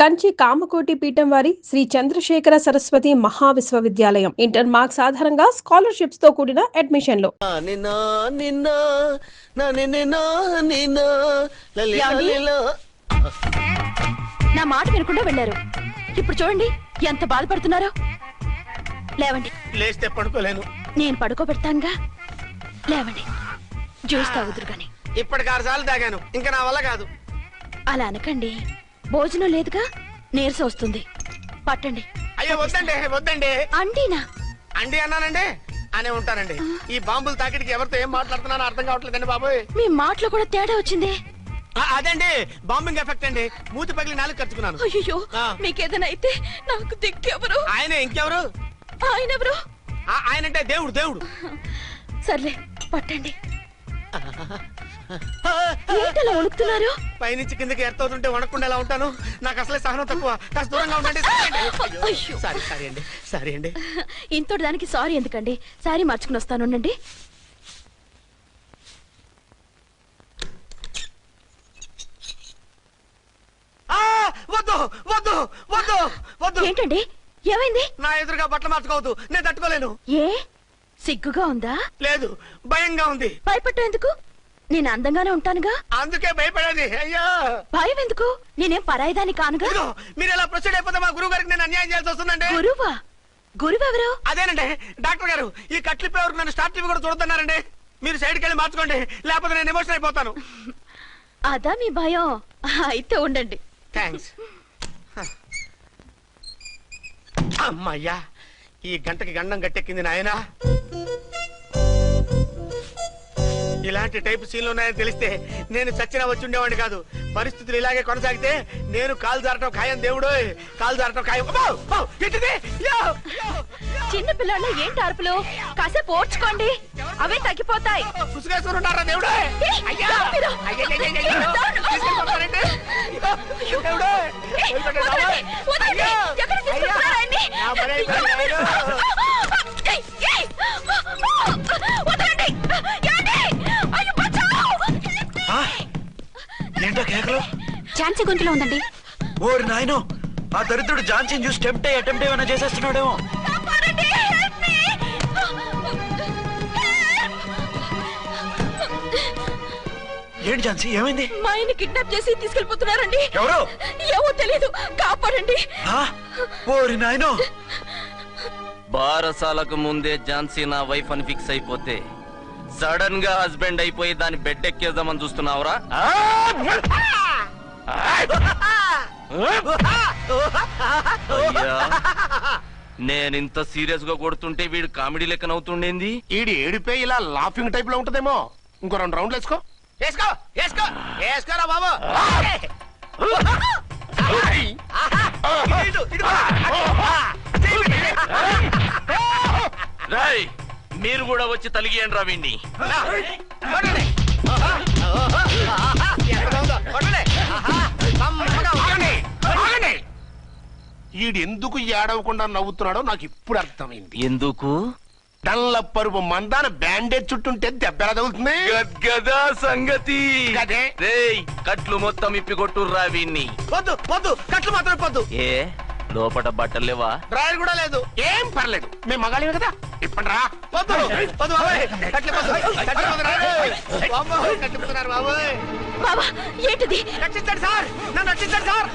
కంచి కామకోటి పీఠం వారి Shri Chandrasekhara Saraswati మహావిశ్వవిద్యాలయం inter marks ఆధారంగా స్కాలర్షిప్స్ తో కూడిన అడ్మిషన్లు. నా మాట వినకుండా వెళ్ళారు. ఇప్పుడు చూడండి ఎంత బాధపడుతున్నారో. లేవండి. లేస్తే పడుకోలేను. నేను పడుకోబెడతానుగా. లేవండి, జ్యూస్ తాగుదురు గాని. ఇప్పటికి 6 సార్లు తాగాను, ఇంకా నా వల్ల కాదు. అలా అనకండి, భోజనం లేదుగా, నీరసం వస్తుంది. పట్టండి. అయ్యో వద్దండి, వద్దండి. అండినా? అండి అన్నానండి, అనే ఉంటానండి. ఈ బాంబులు తాకిడికి ఎవరితో ఏం మాట్లాడుతున్నానో అర్థం కావట్లేదండి బాబోయ్. మీ మాటలో కూడా తేడా వచ్చింది. అదండి బాంబింగ్ ఎఫెక్ట్ అండి. మూతి పగిలి 4 ఖర్చుకున్నాను. అయ్యో, మీకేదైనా అయితే నాకు దిక్కెవరు? ఆయనే, ఇంకెవరు? ఆయనెవరు? ఆయనంటే దేవుడు. దేవుడు. సర్లే, పట్టండి. ఏంటలా వణుకుతున్నారు? పైనుంచి కిందకి ఎర్తవుతుంటే వణకుండా ఎలా ఉంటాను? నాకు అసలే సహనం తక్కువ. కాస్త దూరంగా ఉండండి. సారీ అండి. ఇంతటి దానికి సారీ ఎందుకండి? సారీ మార్చుకుని వస్తాను. ఉండండి. వద్దు వద్దు వద్దు వద్దు. ఏంటండి, ఏమైంది? నా ఎదురుగా బట్టలు మార్చుకోవద్దు, నేను తట్టుకోలేను. ఏ సిగ్గుగా ఉందా? లేదు, భయంగా ఉంది. భయపట్టు ఎందుకు? నేను అందంగానే ఉంటానుగా. అందుకే భయపడేది. అయ్యో, భయం ఎందుకు? నేనేం పరాయిదాన్ని కానుగా. మీరు ఎలా ప్రొసీడ్ అయిపోతే మా గురువు గారికి నేను అన్యాయం చేయాల్సి వస్తుందండి. గురువా? గురువెవరు? అదేనండి డాక్టర్ గారు. ఈ కట్లిప్పే వరకు నన్ను స్టార్ట్ టీవీ కూడా చూడొద్దన్నారండి. మీరు సైడ్కి వెళ్ళి మార్చుకోండి, లేకపోతే నేను ఎమోషన్ అయిపోతాను. అదా మీ భయం? అయితే ఉండండి. థ్యాంక్స్. అమ్మయ్యా, ఈ గంటకి గండం గట్టెక్కింది నాయనా. ఇలాంటి టైప్ సీన్లు ఉన్నాయని తెలిస్తే నేను చచ్చినా వచ్చి ఉండేవాడిని కాదు. పరిస్థితులు ఇలాగే కొనసాగితే నేను కాలు జారటం ఖాయం. దేవుడు, కాలు జారటం ఖాయం. చిన్న పిల్లలు ఏంటి అరుపులు? కాసేపు ఓర్చుకోండి, అవే తగ్గిపోతాయి. పుసుగేసుకుని ఉన్నారా దేవుడు? ఏంటో కేకలు? ఝాన్సీ గొంతులో ఉందండి. ఓరి నాయనో, ఆ దరిద్రుడు ఝాన్సీని చూసి అటెంప్ట్ ఏమైనా చేసేస్తున్నాడేమో. ఏంటి ఝాన్సీ, ఏమైంది? మా ఆయన కిడ్నాప్ చేసి తీసుకెళ్లిపోతున్నారండి. ఎవరు? ఏమో తెలీదు, కాపాడండి. ఓరి నాయనో. బారసాలకు ముందే ఝాన్సీ నా వైఫ్ అని ఫిక్స్ అయిపోతే సడన్ గా హస్బెండ్ అయిపోయి దాన్ని బెడ్ ఎక్కేద్దామని చూస్తున్నావురా? నేనింత సీరియస్ గా కొడుతుంటే వీడు కామెడీ లెక్కన అవుతుండేంది. ఈడి ఏడిపోయి ఇలా లాఫింగ్ టైప్ లో ఉంటదేమో. ఇంకో 2 రౌండ్లు వేసుకో. వేసుకోరా బాబు. రాయ్, మీరు కూడా వచ్చి తలిగియండి రా వీణ్ణి. ఈడు ఎందుకు ఏడవకుండా నవ్వుతున్నాడో నాకు ఇప్పుడు అర్థమైంది. ఎందుకు? డల్లపరుపు మందాన బ్యాండేజ్ చుట్టుంటే దెబ్బ ఎలా తగులుతుంది? గదా సంగతి. రేయ్, కట్లు మొత్తం ఇప్పి కొట్టుర్రా వీణ్ణి. వద్దు వద్దు, కట్లు మాత్రం పొద్దు. ఏ లోపట బట్టలు లేవా? డ్రాయర్ కూడా లేదు. ఏం పర్లేదు, మేము మగాళివి కదా. ఇప్పుడు రా. వద్దు వద్దు బాబాయ్, కట్టిపోతున్నారు బాబాయ్. బాబా, ఏంటిది? రక్షించండి సార్, నన్ను రక్షించండి సార్.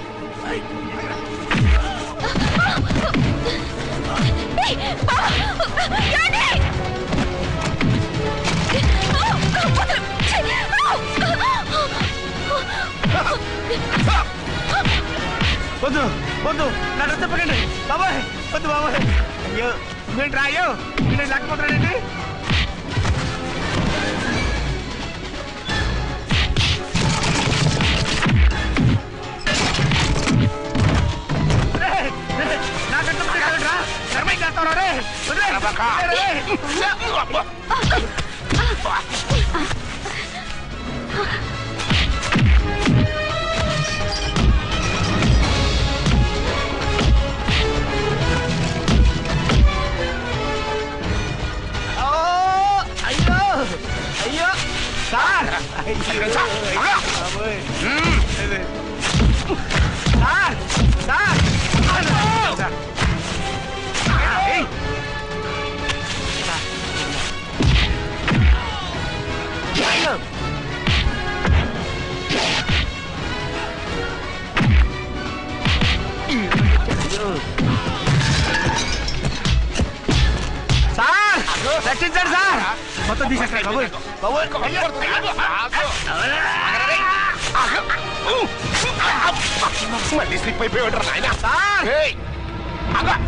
వద్దు వద్దు, నన్ను చెప్పకండి బాబాయ్. వద్దు బాబాయ్. అయ్యో, మీరు రాయో, నేను లేకపోతున్నానండి. రక్షించండి సార్. మొత్తం తీసేస్తాను బాబోయ్. మళ్ళీ స్లిప్ అయిపోయాడు నాయన. సార్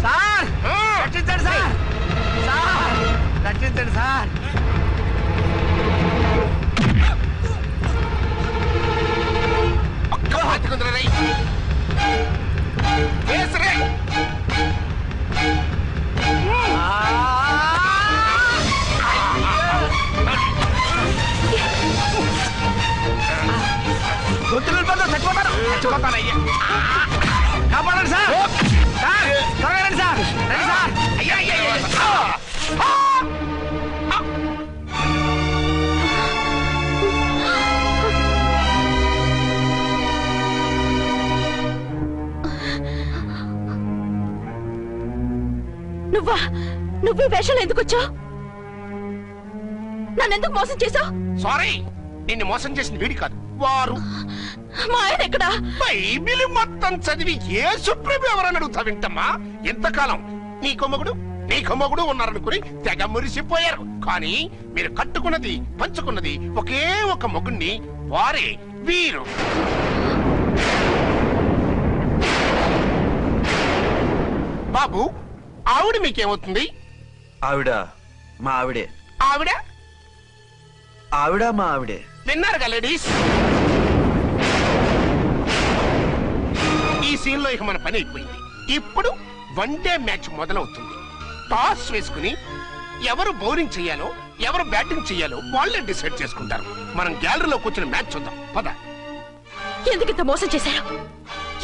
సార్ రక్షించండి సార్. సార్ రక్షించండి సార్. కాపాడండి సార్. సార్ త్వరగా రండి సార్. రండి సార్. అయ్యా అయ్యా నువ్వు వేషాలు ఎందుకు వచ్చావు? నన్నెందుకు మోసం చేశావు? సారీ, నిన్ను మోసం చేసిన వీడి కాదు, వారు. మా ఆయన ఎక్కడా? బైబిల్ మొత్తం చదివి యేసు ప్రభు ఎవరని అడుగుతా వింటమ్మా. ఎంతకాలం నీ కొమ్మగుడు ఉన్నారనుకుని తెగ మురిసిపోయారు. కానీ మీరు కట్టుకున్నది పంచుకున్నది ఒకే ఒక మొగుణ్ణి, వారే వీరు. బాబు, ఆవిడ మీకేమవుతుంది? ఆవిడ మా ఆవిడే. ఆవిడ ఆవిడ మా ఆవిడే. విన్నారుగా లేడీస్, ఈ సీన్ లో ఇక మన పని అయిపోయింది. ఇప్పుడు వన్ డే మ్యాచ్ మొదలవుతుంది. టాస్ వేసుకుని ఎవరు బౌలింగ్ చెయ్యాలో ఎవరు బ్యాటింగ్ చెయ్యాలో వాళ్ళే డిసైడ్ చేసుకుంటారు. మనం గ్యాలరీలో కూర్చుని మ్యాచ్ చూద్దాం పద. ఎందుకింత మోసం చేశారు?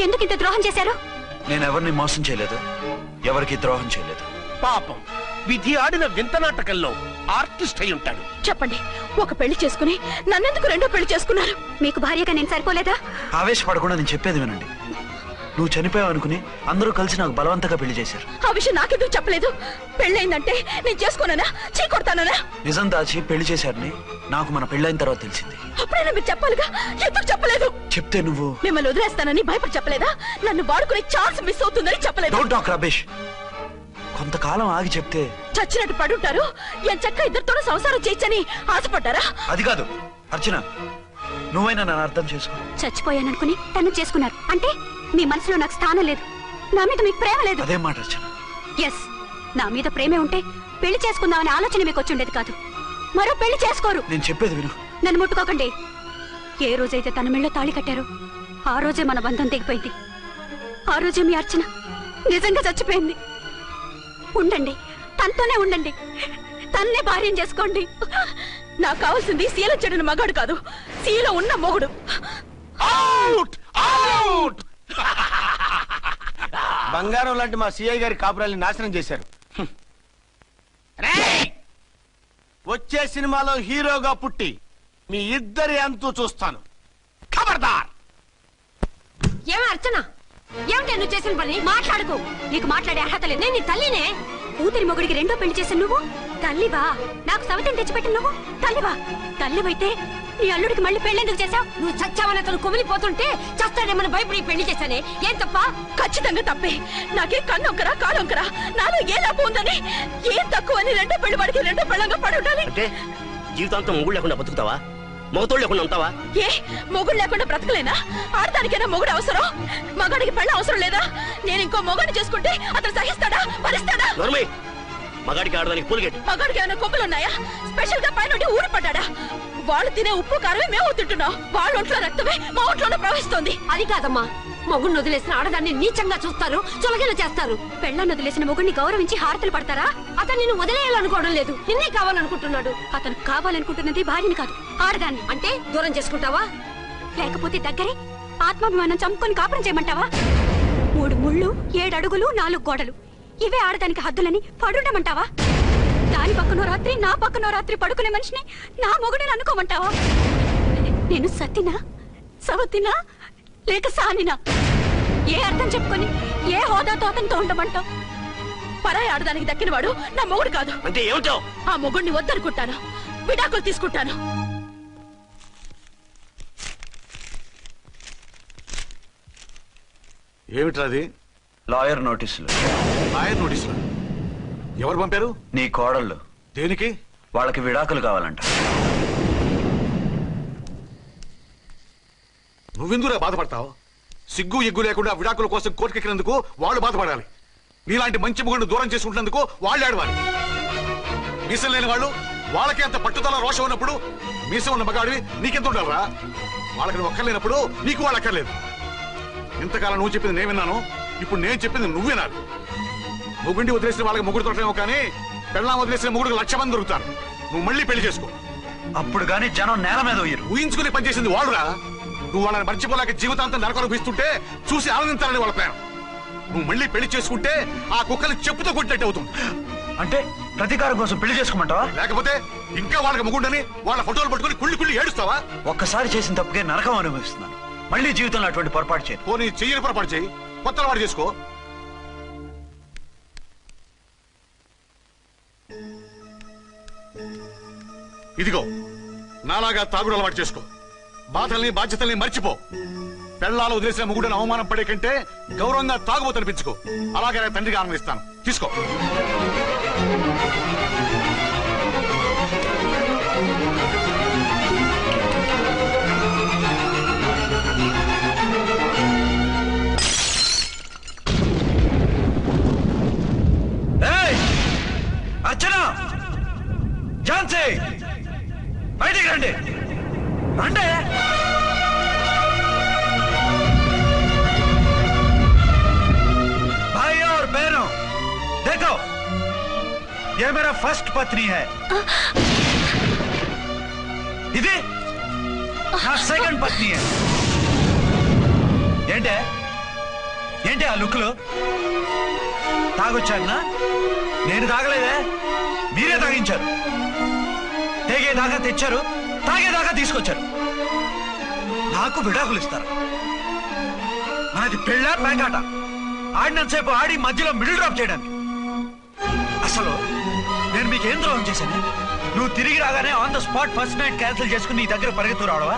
ఎందుకింత ద్రోహం చేశారు? నేను ఎవరిని మోసం చేయలేదు, ఎవరికి ద్రోహం చేయలేదు. పాపం, విధి ఆడిన వింత నాటకంలో ఆర్టిస్ట్ అయి ఉంటాడు. చెప్పండి, ఒక పెళ్లి చేసుకుని నన్నెందుకు రెండో పెళ్లి చేసుకున్నారు? మీకు భార్యగా నేను సరిపోలేదా? ఆవేశపడకుండా నేను చెప్పేది వినండి. నువ్వు చనిపోయావు అనుకుని అందరూ కలిసి నాకు బలవంతంగా పెళ్లి చేశారు. ఆ విషయం నాకెందుకు చెప్పలేదు? పెళ్ళయిందంటే నేను చేసుకోనన్నా, చీకొడతానన్నా? నిజం దాచి పెళ్లి చేశారని నాకు మన పెళ్ళైన తర్వాత తెలిసింది. అప్పుడైనా మీరు చెప్పాలిగా, ఎందుకు చెప్పలేదు? చెప్తే నువ్వు మిమ్మల్ని వదిలేస్తానని భయపడి చెప్పలేదా? నన్ను వాడుకునే ఛాన్స్ మిస్ అవుతుందని చెప్పలేదు. Don't talk రబేష్. కొంతకాలం ఆగి చెప్తే చచ్చినట్టు పడుంటారు. ఎంచక్క ఇద్దరితోనూ సంసారం చేయొచ్చని ఆశపడ్డారా? అది కాదు అర్చన, నువ్వైనా నన్ను అర్థం చేసుకో. చచ్చిపోయాననుకుని తను చేసుకున్నారు అంటే మీ మనసులో నాకు స్థానం లేదు, నా మీద మీకు ప్రేమ లేదు. అదే మాట అర్చన. ఎస్, నా మీద ప్రేమే ఉంటే పెళ్లి చేసుకుందామనే ఆలోచన మీకు వచ్చి ఉండేది కాదు. మరో పెళ్లి చేసుకోరు. నేను చెప్పేది విను. నన్ను ముట్టుకోకండి. ఏ రోజైతే తన మెళ్ళో తాళి కట్టారో ఆ రోజే మన బంధం తెగిపోయింది. ఆ రోజే మీ అర్చన నిజంగా చచ్చిపోయింది. ఉండండి, తనతోనే ఉండండి, తన్నే భార్యం చేసుకోండి. నాకు కావాల్సింది శీల చెడిన మగాడు కాదు, శీల ఉన్న మొగుడు. Out out. బంగారం లాంటి మా సిఐ గారి కాపురాల్ని నాశనం చేశారు. వచ్చే సినిమాలో హీరోగా పుట్టి మీ ఇద్దరి అంతూ చూస్తాను. ఖబర్దార్. ఏమే అర్చన, ఏమిటి నువ్వు చేసిన పని? మాట్లాడుకో, నీకు మాట్లాడే అర్హత లేదు. నేను నీ తల్లినే. కూతురి మొగుడికి రెండో పెళ్లి చేశాను నువ్వు తల్లివా? నాకు సవితిని తెచ్చిపెట్టి నువ్వు తల్లివా? తల్లివైతే నీ అల్లుడికి మళ్ళీ పెళ్లి చేశావు? నువ్వు చచ్చావని అతను కుమిలిపోతుంటే చస్తాడేమని భయపడి పెళ్లి చేశానే, ఏం తప్ప? ఖచ్చితంగా తప్పే. నాకే కన్నొక్కరా కాలొక్కరా, నాలో ఏ లాభం ఉందని, ఏం తక్కువ అని రెండో పెళ్లి వాడికి రెండో పెళ్ళంగా పడి ఉండాలి. అంటే జీవితాంతం మొగుడు లేకుండా బతుకుతావా? మొగతోడు లేకుండా ఉంటావా? ఏ మొగుడు లేకుండా బ్రతకలేనా? ఆడదానికైనా మొగుడు అవసరం, మగాడికి పెళ్ళ అవసరం లేదా? నేను ఇంకో మొగాడిని చేసుకుంటే అతను సహిస్తాడా, భరిస్తాడా? మగాడికి ఆడదానికి పూలిగేట్. మగాడికి ఏమైనా కొమ్ములు ఉన్నాయా? స్పెషల్ గా పైన ఊరి పడ్డాడా? వాళ్ళు తినే ఉప్పు కారమే మేము తింటున్నాం. వాళ్ళ ఒంట్లో రక్తమే మా ఒంట్లోనే ప్రవహిస్తోంది. అది కాదమ్మా, మొగుడిని వదిలేసిన ఆడదాన్ని నీచంగా చూస్తారు, చులకన చేస్తారు. పెళ్ళాన్ని వదిలేసిన మొగుడిని గౌరవించి హారతలు పడతారా? అతను నిన్ను వదిలేయాలనుకోవడం లేదు, నిన్నే కావాలనుకుంటున్నాడు. అతను కావాలనుకుంటున్నది భార్యని కాదు, ఆడదాన్ని. అంటే దూరం చేసుకుంటావా? లేకపోతే దగ్గరే ఆత్మాభిమానం చంపుకొని కాపురం చేయమంటావా? 3 ముళ్ళు 7 అడుగులు 4 గోడలు, ఇవే ఆడదానికి హద్దులని పడుండమంటావా? దాని పక్కనో రాత్రి నా పక్కనో రాత్రి పడుకునే మనిషిని నా మొగుడిని అనుకోమంటావా? నేను సతినా, సవతినా, లేక సానినా? ఏ అర్థం చెప్పుకొని ఏ హోదాతో అతనితో ఉండమంటావు? పరాయి ఆడదానికి దక్కినవాడు నా మొగుడు కాదు. అంటే ఏమిటో? ఆ మొగుడిని వద్దనుకుంటాను, విడాకులు తీసుకుంటాను. ఏమిట్రాది? లాయర్ నోటీసులు. లాయర్ నోటీసులు ఎవరు పంపారు? నీ కోడళ్ళు. దేనికి? వాళ్ళకి విడాకులు కావాలంట. నువ్వెందుకురా బాధపడతావు? సిగ్గు ఎగ్గు లేకుండా విడాకుల కోసం కోర్టుకెక్కినందుకు వాళ్ళు బాధపడాలి. నీలాంటి మంచి మొగుడిని దూరం చేసుకుంటున్నందుకు వాళ్ళు ఆడవాలి. మీసం లేని వాళ్ళు వాళ్ళకి అంత పట్టుదల రోషం ఉన్నప్పుడు మీసం ఉన్న మగాడివి నీకెంత ఉండాలరా? వాళ్ళకి నువ్వు అక్కర్లేనప్పుడు నీకు వాళ్ళు అక్కర్లేదు. ఇంతకాలం నువ్వు చెప్పింది నేను విన్నాను, ఇప్పుడు నేను చెప్పింది నువ్వు వినాలి. మొగుండి వదిలేసిన వాళ్ళకి మొగుడు దొరకలేమో కానీ పెళ్ళాం వదిలేసిన మొగుడికి 1,00,000 మంది దొరుకుతారు. నువ్వు మళ్ళీ పెళ్లి చేసుకో. అప్పుడు కానీ జనం నేల మీద ఊహించుకుని పనిచేసింది వాళ్ళురా. నువ్వు వాళ్ళని మర్చిపోలేక జీవితాంతం నరకనుభవిస్తుంటే చూసి ఆనందించాలని వాళ్ళ ప్లాన్. నువ్వు మళ్ళీ పెళ్లి చేసుకుంటే ఆ కుక్కలు చెప్పుతో కొట్టినట్టు అవుతుంది. అంటే ప్రతీకారం కోసం పెళ్లి చేసుకోమంటావా? లేకపోతే ఇంకా వాళ్ళకి మొగుండని వాళ్ళ ఫోటోలు పట్టుకుని కుళ్ళి కుళ్ళి ఏడుస్తావా? ఒక్కసారి చేసిన తప్పుకే నరకం అనుభవిస్తున్నాను. మళ్ళీ జీవితంలో అటువంటి పొరపాటు చేయను. పోనీ చెయ్యని పొరపాటు చేయి, కొత్త అలవాటు చేసుకో. ఇదిగో నాలాగా తాగుడు అలవాటు చేసుకో. బాధల్ని బాధ్యతల్ని మర్చిపో. పెళ్ళాలు వదిలేసిన మొగుడని అవమానం పడే కంటే గౌరవంగా తాగుబోతనిపించుకో. అలాగే నేను తండ్రిగా ఆనందిస్తాను. తీసుకో. అర్చన, ఝాన్సీ, బయటికి రండి. రండి. भाई और बहनों, देखो, ये मेरा फर्स्ट पत्नी है. ఇది నా సెకండ్ పత్ని. ఏంటి ఆ లుక్లో? తాగొచ్చానా? నేను తాగలేదే, మీరే తాగించారు. తెగేదాకా తెచ్చారు, తాగేదాకా తీసుకొచ్చారు. నాకు విడాకులు ఇస్తారు. నాది పెళ్ళ పేకాట. ఆడినంతసేపు ఆడి మధ్యలో మిడిల్ డ్రాప్ చేయడానికి. అసలు నేను మీకేం ద్రోహం చేశాను? నువ్వు తిరిగి రాగానే on the spot first night cancel చేసుకుని నీ దగ్గర పరిగెత్తు రావడవా?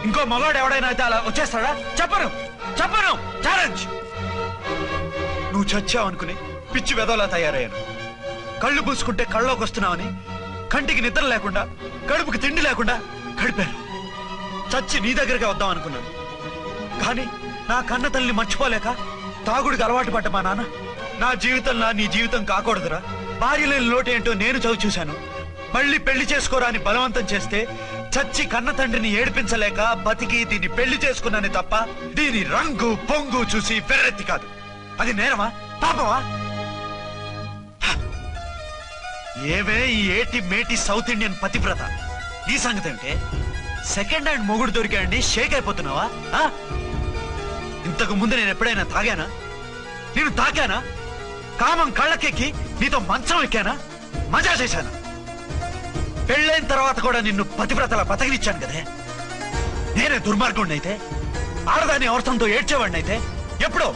ఇంకో మగాడు ఎవడైనా అయితే అలా వచ్చేస్తాడా? చెప్పను ఛాలెంజ్. నువ్వు చచ్చావు అనుకుని పిచ్చి వెదవలా తయారయ్యాను. కళ్ళు పూసుకుంటే కళ్ళలోకి వస్తున్నావని కంటికి నిద్ర లేకుండా కడుపుకి తిండి లేకుండా గడిపాను. చచ్చి నీ దగ్గరగా వద్దాం అనుకున్నాను. కానీ నా కన్న తల్లిని మర్చిపోలేక తాగుడికి అలవాటు పడ్డ మా నాన్న నా జీవితంలో నీ జీవితం కాకూడదురా, భార్య లేని లోటు ఏంటో నేను చవి చూశాను, మళ్ళీ పెళ్లి చేసుకోరా అని బలవంతం చేస్తే చచ్చి కన్న తండ్రిని ఏడిపించలేక బతికి దీన్ని పెళ్లి చేసుకున్నాను తప్ప దీని రంగు పొంగు చూసి వెర్రెత్తి కాదు. అది నేరమా, పాపమా? ఏవే ఈ ఏటి మేటి సౌత్ ఇండియన్ పతివ్రత, ఈ సంగతి ఏంటే? సెకండ్ హ్యాండ్ మొగుడు దొరికాయండి షేక్ అయిపోతున్నావా? ఇంతకు ముందు నేను ఎప్పుడైనా తాగానా? నేను తాకానా? కామం కళ్ళకెక్కి నీతో మంచం ఎక్కానా? మజా చేశానా? పెళ్ళైన తర్వాత కూడా నిన్ను పతివ్రతలా బతకనిచ్చాను కదే. నేనే దుర్మార్గుడిని అయితే, ఆడదాన్ని అవసరంతో ఏడ్చేవాడిని అయితే ఎప్పుడో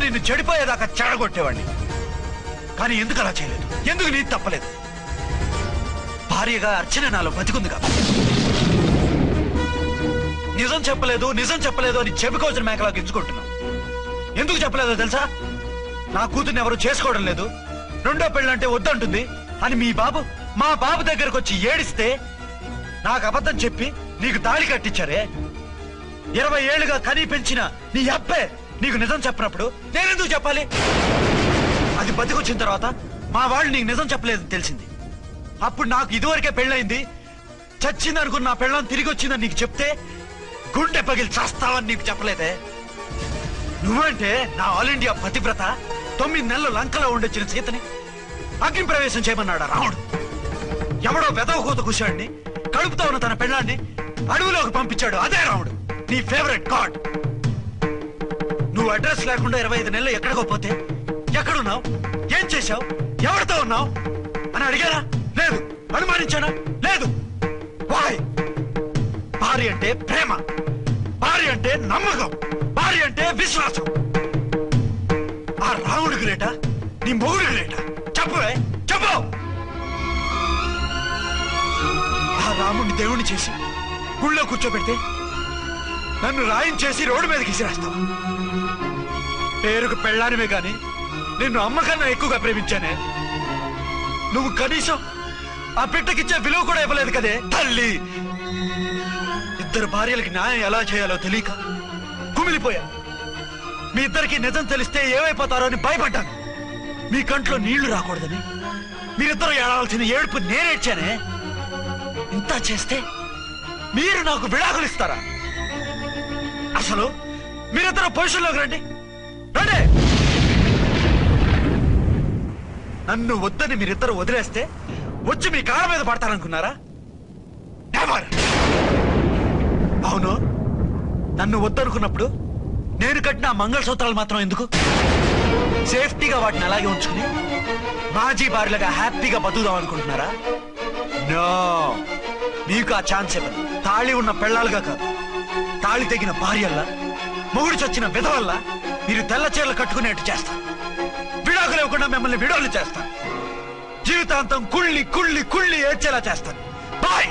నిన్ను చెడిపోయేదాకా చెడగొట్టేవాడిని. కానీ ఎందుకు అలా చేయలేదు? ఎందుకు నీది తప్పలేదు? భార్యగా అర్చన నాలో బతికుంది కదా. నిజం చెప్పలేదు అని చెప్పుకోవచ్చిన మేకలా గించుకుంటున్నావు. ఎందుకు చెప్పలేదో తెలుసా? నా కూతుర్ని ఎవరు చేసుకోవడం లేదు, రెండో పెళ్ళంటే వద్దంటుంది అని మా బాబు దగ్గరకు వచ్చి ఏడిస్తే నాకు అబద్ధం చెప్పి నీకు తాళి కట్టించారే. 20 ఏళ్లుగా కనీ పెంచిన నీ అబ్బే నీకు నిజం చెప్పినప్పుడు నేనెందుకు చెప్పాలి? అది బతికొచ్చిన తర్వాత మా వాళ్ళు నీకు నిజం చెప్పలేదని తెలిసింది. అప్పుడు నాకు ఇదివరకే పెళ్ళయింది, చచ్చిందనుకున్న నా పెళ్ళం తిరిగి వచ్చిందని నీకు చెప్తే గుండె పగిలి చేస్తావని నీకు చెప్పలేదే. నువ్వంటే నా ఆల్ ఇండియా పతివ్రత 9 నెలలు లంకలో ఉండొచ్చిన సీతని అగ్ని ప్రవేశం చేయమన్నాడా రాముడు? ఎవడో వెదవ కోత కూర్చాడిని, కడుపుతో ఉన్న తన పెళ్ళాన్ని అడవిలోకి పంపించాడు అదే రాముడు, నీ ఫేవరెట్ గాడ్. నువ్వు అడ్రస్ లేకుండా 25 నెలలు ఎక్కడికో పోతే ఎక్కడున్నావు, ఏం చేశావు, ఎవరితో ఉన్నావు అని అడిగానా? లేదు. అనుమానించానా? లేదు. వాయ్? భార్య అంటే ప్రేమ, భార్య అంటే నమ్మకం, భార్య అంటే విశ్వాసం. ఆ రాముడు గ్రేటా, నీ మొగుడు గ్రేటా? చెప్పు. ఆ రాముడిని దేవుణ్ణి చేసి గుళ్ళో కూర్చోబెడితే నన్ను రాయించేసి రోడ్డు మీదకి విసిరేస్తావా? పేరుకు పెళ్ళానివే గాని నిన్ను అమ్మకన్నా ఎక్కువగా ప్రేమించానే. నువ్వు కనీసం ఆ బిడ్డకిచ్చే విలువ కూడా ఇవ్వలేదు కదే తల్లి. ఇద్దరు భార్యలకి న్యాయం ఎలా చేయాలో తెలియక కుమిలిపోయా. మీ ఇద్దరికి నిజం తెలిస్తే ఏమైపోతారో అని భయపడ్డాను. మీ కంట్లో నీళ్లు రాకూడదని మీరిద్దరూ ఏడవలసిన ఏడుపు నేనేడ్చానే. ఇంత చేస్తే మీరు నాకు విడాకులు ఇస్తారా? అసలు మీరిద్దరు పొజిషన్లోకి రండి రండి. నన్ను వద్దని మీరిద్దరు వదిలేస్తే వచ్చి మీ కాళ్ళ మీద పడతారనుకున్నారా? నెవర్. అవును, నన్ను వద్దనుకున్నప్పుడు నేను కట్టిన మంగళసూత్రాలు మాత్రం ఎందుకు? సేఫ్టీగా వాటిని అలాగే ఉంచుకుని మాజీ భార్యలుగా హ్యాపీగా బతుకుదాం అనుకుంటున్నారా? నో, మీకు ఆ ఛాన్స్ ఇవ్వదు. తాళి ఉన్న పెళ్ళాలుగా కాదు, తాళి తెగిన భార్యల్లా, మొగుడు చచ్చిన విధవల్లా మీరు తెల్ల చీరలు కట్టుకునేట్టు చేస్తాను. విడాకులు ఇవ్వకుండా మిమ్మల్ని విడాకులు చేస్తాను. జీవితాంతం కుళ్ళి కుళ్ళి కుళ్ళి ఏడ్చేలా చేస్తాను. బాయ్.